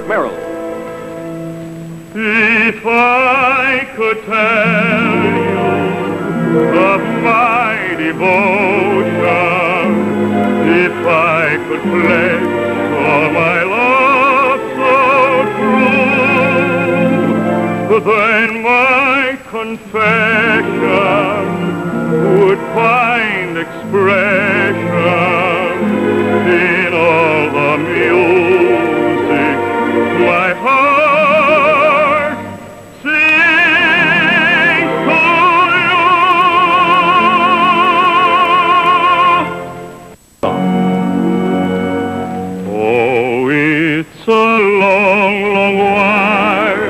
Merrill. If I could tell you of my devotion, if I could pledge all my love so true, then my confession would find expression in all the music my heart sings to you. Oh, it's a long, long while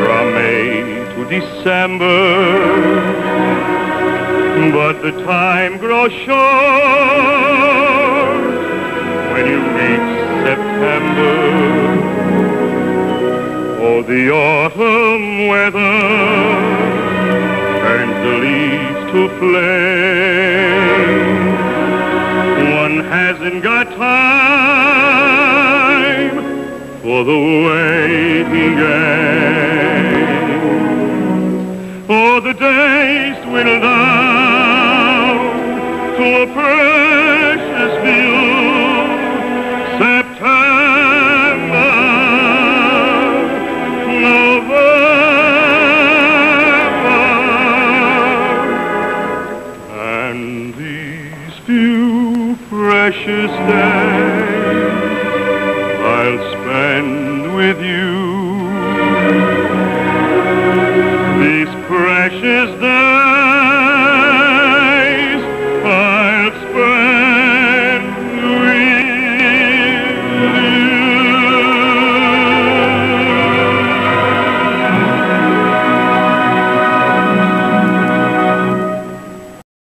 from May to December, but the time grows short when you reach September. Oh, the autumn weather turns the leaves to flame. One hasn't got time for the waiting game. Oh, the days dwindle down to a precious few. September, November, and these few precious days I'll spend with you.